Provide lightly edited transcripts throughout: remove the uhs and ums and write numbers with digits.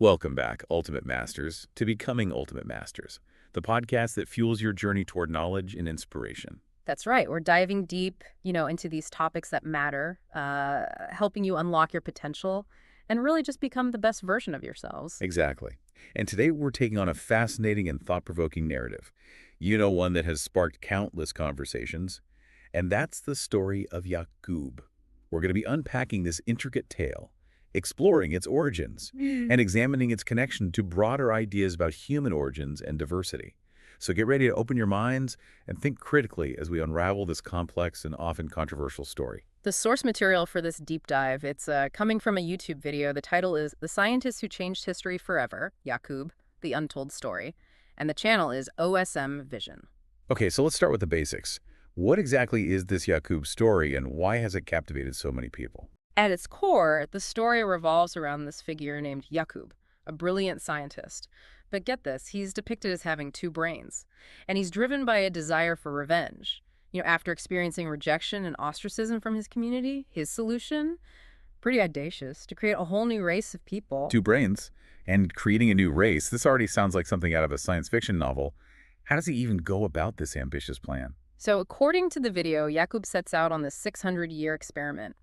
Welcome back, Ultimate Masters, to Becoming Ultimate Masters, the podcast that fuels your journey toward knowledge and inspiration. That's right. We're diving deep, into these topics that matter, helping you unlock your potential and really just become the best version of yourselves. Exactly. And today we're taking on a fascinating and thought-provoking narrative. One that has sparked countless conversations, and that's the story of Yakub. We're going to be unpacking this intricate tale, exploring its origins, and examining its connection to broader ideas about human origins and diversity. So get ready to open your minds and think critically as we unravel this complex and often controversial story. The source material for this deep dive, it's coming from a YouTube video. The title is The Scientist Who Changed History Forever, Yakub, The Untold Story. And the channel is OSM Vision. Okay, so let's start with the basics. What exactly is this Yakub story, and why has it captivated so many people? At its core, the story revolves around this figure named Yakub, a brilliant scientist. But get this, he's depicted as having two brains, and he's driven by a desire for revenge. After experiencing rejection and ostracism from his community, his solution, pretty audacious, to create a whole new race of people. Two brains and creating a new race. This already sounds like something out of a science fiction novel. How does he even go about this ambitious plan? So according to the video, Yakub sets out on this 600-year experiment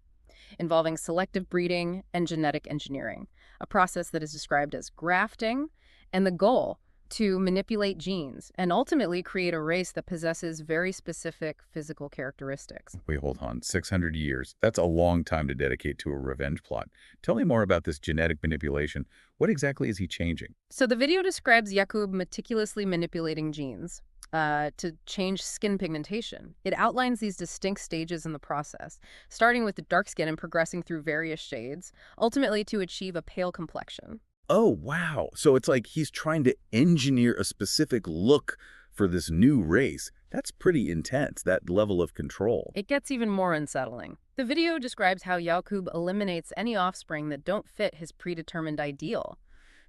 involving selective breeding and genetic engineering, a process that is described as grafting, and the goal to manipulate genes and ultimately create a race that possesses very specific physical characteristics. Wait, hold on. 600 years. That's a long time to dedicate to a revenge plot. Tell me more about this genetic manipulation. What exactly is he changing? So the video describes Yakub meticulously manipulating genes to change skin pigmentation. It outlines these distinct stages in the process, starting with the dark skin and progressing through various shades, ultimately to achieve a pale complexion. Oh, wow. So it's like he's trying to engineer a specific look for this new race. That's pretty intense, that level of control. It gets even more unsettling. The video describes how Yakub eliminates any offspring that don't fit his predetermined ideal.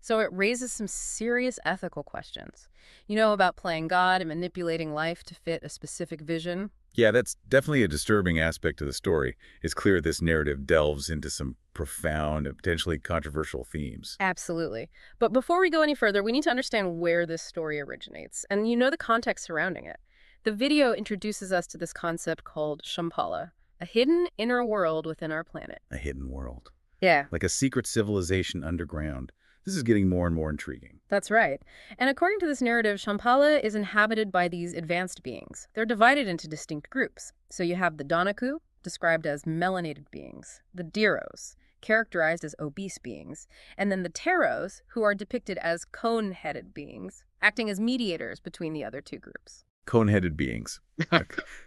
So it raises some serious ethical questions. About playing God and manipulating life to fit a specific vision. Yeah, that's definitely a disturbing aspect of the story. It's clear this narrative delves into some profound and potentially controversial themes. Absolutely. But before we go any further, we need to understand where this story originates and the context surrounding it. The video introduces us to this concept called Shambhala, a hidden inner world within our planet. A hidden world. Yeah. Like a secret civilization underground. This is getting more and more intriguing. That's right. And according to this narrative, Shambhala is inhabited by these advanced beings. They're divided into distinct groups. So you have the Donaku, described as melanated beings, the Diros, characterized as obese beings, and then the Teros, who are depicted as cone-headed beings, acting as mediators between the other two groups. Cone-headed beings.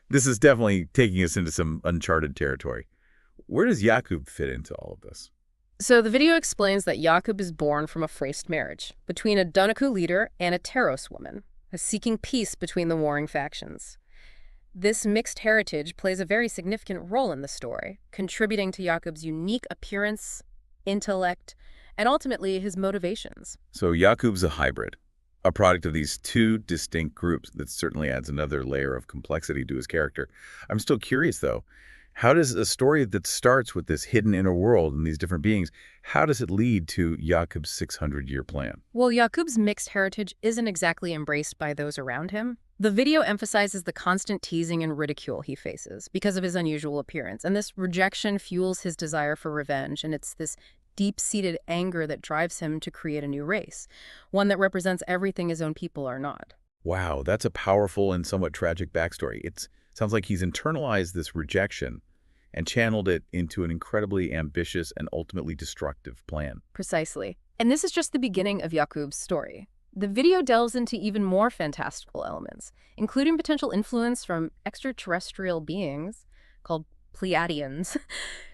This is definitely taking us into some uncharted territory. Where does Yakub fit into all of this? So the video explains that Yakub is born from a forced marriage between a Donaku leader and a Teros woman, seeking peace between the warring factions. This mixed heritage plays a very significant role in the story, contributing to Yakub's unique appearance, intellect, and ultimately his motivations. So Yakub's a hybrid, a product of these two distinct groups. That certainly adds another layer of complexity to his character. I'm still curious, though. How does a story that starts with this hidden inner world and these different beings, how does it lead to Yakub's 600-year plan? Well, Yakub's mixed heritage isn't exactly embraced by those around him. The video emphasizes the constant teasing and ridicule he faces because of his unusual appearance, and this rejection fuels his desire for revenge, and it's this deep-seated anger that drives him to create a new race, one that represents everything his own people are not. Wow, that's a powerful and somewhat tragic backstory. Sounds like he's internalized this rejection and channeled it into an incredibly ambitious and ultimately destructive plan. Precisely. And this is just the beginning of Yakub's story. The video delves into even more fantastical elements, including potential influence from extraterrestrial beings called Pleiadians,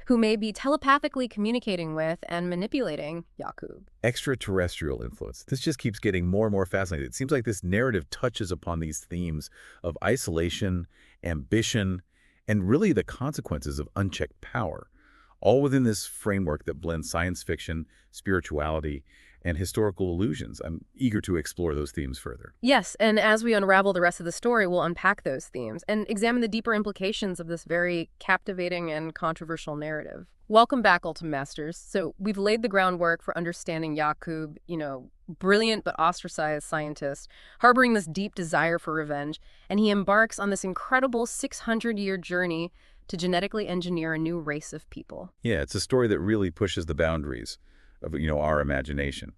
who may be telepathically communicating with and manipulating Yakub. Extraterrestrial influence. This just keeps getting more and more fascinating. It seems like this narrative touches upon these themes of isolation, ambition, and really the consequences of unchecked power, all within this framework that blends science fiction, spirituality, and historical illusions. I'm eager to explore those themes further. Yes, and as we unravel the rest of the story, we'll unpack those themes and examine the deeper implications of this very captivating and controversial narrative. Welcome back, Ultimate Masters. So we've laid the groundwork for understanding Yakub, brilliant but ostracized scientist, harboring this deep desire for revenge, and he embarks on this incredible 600-year journey to genetically engineer a new race of people. Yeah, it's a story that really pushes the boundaries of, our imagination.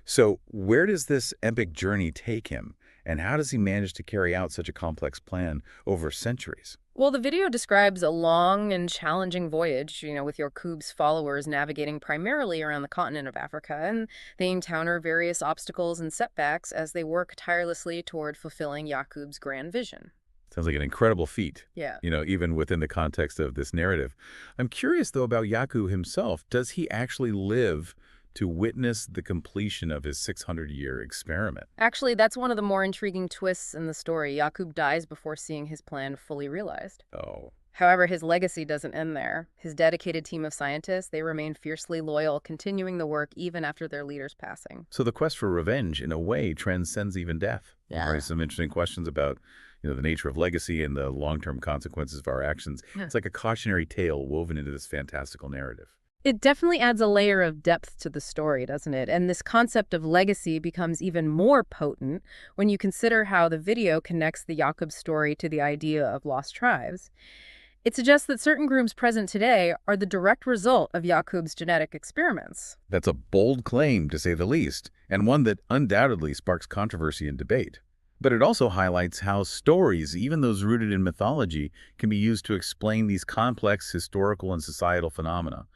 So where does this epic journey take him? And how does he manage to carry out such a complex plan over centuries? Well, the video describes a long and challenging voyage, with Yakub's followers navigating primarily around the continent of Africa, and they encounter various obstacles and setbacks as they work tirelessly toward fulfilling Yakub's grand vision. Sounds like an incredible feat, Yeah. even within the context of this narrative. I'm curious, though, about Yakub himself. Does he actually live to witness the completion of his 600-year experiment? Actually, that's one of the more intriguing twists in the story. Yakub dies before seeing his plan fully realized. Oh, However, his legacy doesn't end there. His dedicated team of scientists, they remain fiercely loyal, continuing the work even after their leader's passing. so the quest for revenge, in a way, transcends even death. Yeah. Right? Some interesting questions about, the nature of legacy and the long-term consequences of our actions. Yeah. It's like a cautionary tale woven into this fantastical narrative. It definitely adds a layer of depth to the story, doesn't it? And this concept of legacy becomes even more potent when you consider how the video connects the Yakub story to the idea of lost tribes. It suggests that certain groups present today are the direct result of Yakub's genetic experiments. That's a bold claim, to say the least, and one that undoubtedly sparks controversy and debate. But it also highlights how stories, even those rooted in mythology, can be used to explain these complex historical and societal phenomena.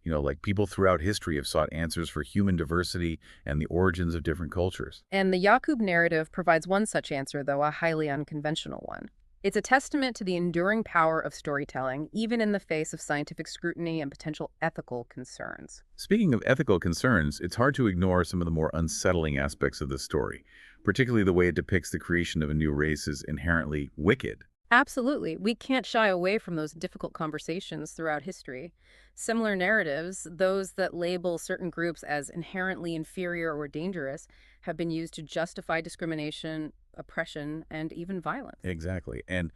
Like people throughout history have sought answers for human diversity and the origins of different cultures. And the Yakub narrative provides one such answer, though a highly unconventional one. It's a testament to the enduring power of storytelling, even in the face of scientific scrutiny and potential ethical concerns. Speaking of ethical concerns, it's hard to ignore some of the more unsettling aspects of this story, particularly the way it depicts the creation of a new race as inherently wicked. Absolutely. We can't shy away from those difficult conversations throughout history. Similar narratives, those that label certain groups as inherently inferior or dangerous, have been used to justify discrimination, oppression, and even violence. Exactly. And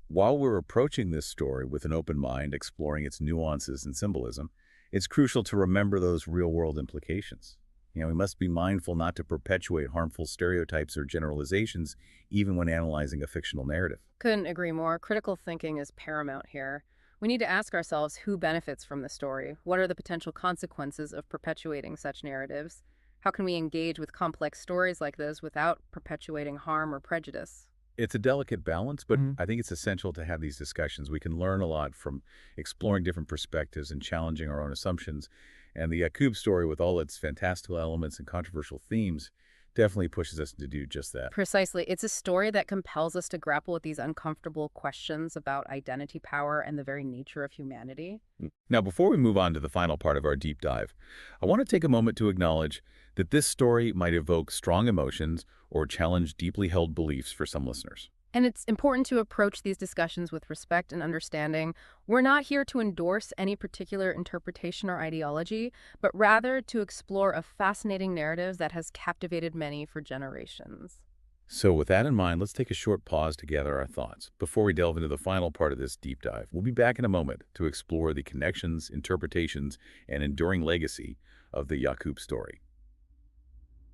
while we're approaching this story with an open mind, exploring its nuances and symbolism, it's crucial to remember those real-world implications. We must be mindful not to perpetuate harmful stereotypes or generalizations, even when analyzing a fictional narrative. Couldn't agree more. Critical thinking is paramount here. We need to ask ourselves who benefits from the story. What are the potential consequences of perpetuating such narratives? How can we engage with complex stories like this without perpetuating harm or prejudice? It's a delicate balance, but I think it's essential to have these discussions. We can learn a lot from exploring different perspectives and challenging our own assumptions. And the Yakub story, with all its fantastical elements and controversial themes, definitely pushes us to do just that. Precisely. It's a story that compels us to grapple with these uncomfortable questions about identity, power, and the very nature of humanity. Now, before we move on to the final part of our deep dive, I want to take a moment to acknowledge that this story might evoke strong emotions or challenge deeply held beliefs for some listeners. And it's important to approach these discussions with respect and understanding. We're not here to endorse any particular interpretation or ideology, but rather to explore a fascinating narrative that has captivated many for generations. So with that in mind, let's take a short pause to gather our thoughts before we delve into the final part of this deep dive. We'll be back in a moment to explore the connections, interpretations, and enduring legacy of the Yakub story.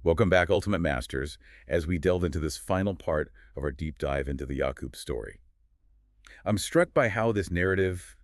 Welcome back, Ultimate Masters, as we delve into this final part of our deep dive into the Yakub story. I'm struck by how this narrative,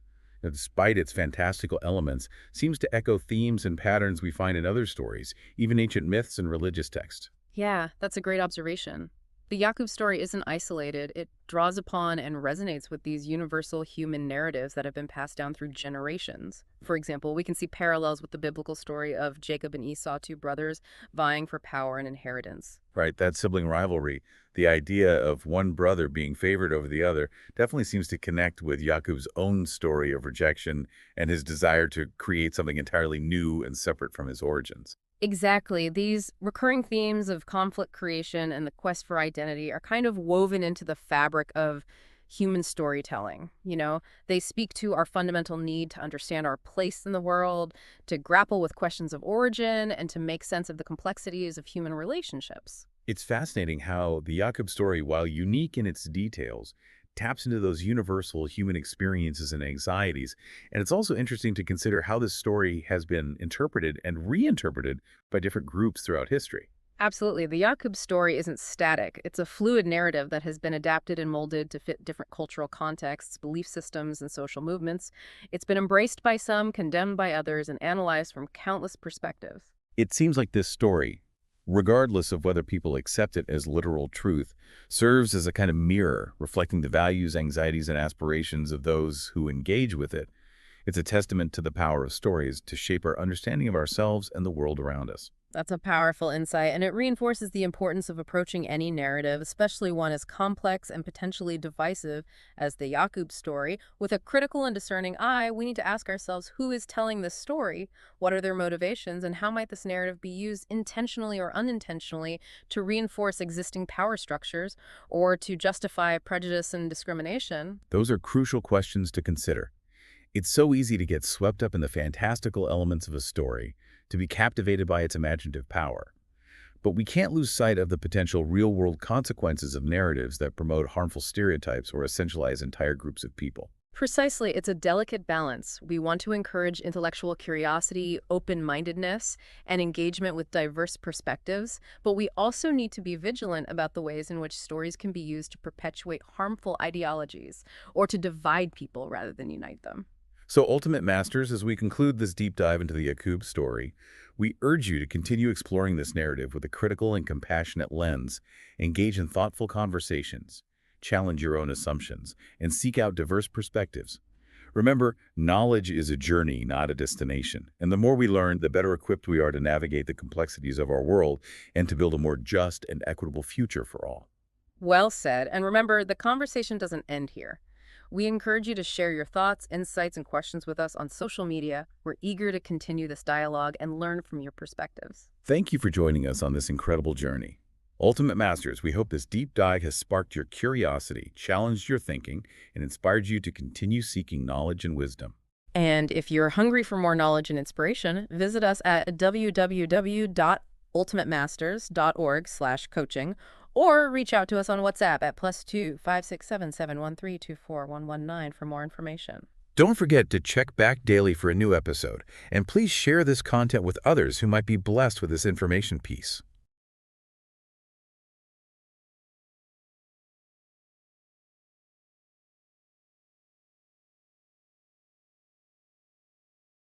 despite its fantastical elements, seems to echo themes and patterns we find in other stories, even ancient myths and religious texts. Yeah, that's a great observation. The Yakub story isn't isolated. It draws upon and resonates with these universal human narratives that have been passed down through generations. For example, we can see parallels with the biblical story of Jacob and Esau, two brothers vying for power and inheritance. Right, that sibling rivalry, the idea of one brother being favored over the other, definitely seems to connect with Yakub's own story of rejection and his desire to create something entirely new and separate from his origins. Exactly. These recurring themes of conflict creation and the quest for identity are kind of woven into the fabric of human storytelling. They speak to our fundamental need to understand our place in the world, to grapple with questions of origin, and to make sense of the complexities of human relationships. It's fascinating how the Yakub story, while unique in its details, taps into those universal human experiences and anxieties. And it's also interesting to consider how this story has been interpreted and reinterpreted by different groups throughout history. Absolutely. The Yakub story isn't static. It's a fluid narrative that has been adapted and molded to fit different cultural contexts, belief systems, and social movements. It's been embraced by some, condemned by others, and analyzed from countless perspectives. It seems like this story, regardless of whether people accept it as literal truth, serves as a kind of mirror reflecting the values, anxieties, and aspirations of those who engage with it. It's a testament to the power of stories to shape our understanding of ourselves and the world around us. That's a powerful insight, and it reinforces the importance of approaching any narrative, especially one as complex and potentially divisive as the Yakub story, with a critical and discerning eye. We need to ask ourselves, who is telling this story? What are their motivations? And how might this narrative be used intentionally or unintentionally to reinforce existing power structures or to justify prejudice and discrimination? Those are crucial questions to consider. It's so easy to get swept up in the fantastical elements of a story, to be captivated by its imaginative power. But we can't lose sight of the potential real-world consequences of narratives that promote harmful stereotypes or essentialize entire groups of people. Precisely, it's a delicate balance. We want to encourage intellectual curiosity, open-mindedness, and engagement with diverse perspectives, but we also need to be vigilant about the ways in which stories can be used to perpetuate harmful ideologies or to divide people rather than unite them. So, Ultimate Masters, as we conclude this deep dive into the Yakub story, we urge you to continue exploring this narrative with a critical and compassionate lens, engage in thoughtful conversations, challenge your own assumptions, and seek out diverse perspectives. Remember, knowledge is a journey, not a destination. And the more we learn, the better equipped we are to navigate the complexities of our world and to build a more just and equitable future for all. Well said. And remember, the conversation doesn't end here. We encourage you to share your thoughts, insights, and questions with us on social media. We're eager to continue this dialogue and learn from your perspectives. Thank you for joining us on this incredible journey. Ultimate Masters, we hope this deep dive has sparked your curiosity, challenged your thinking, and inspired you to continue seeking knowledge and wisdom. And if you're hungry for more knowledge and inspiration, visit us at www.ultimatemasters.org/coaching or reach out to us on WhatsApp at +2 567 713 24119 for more information. Don't forget to check back daily for a new episode, and please share this content with others who might be blessed with this information piece.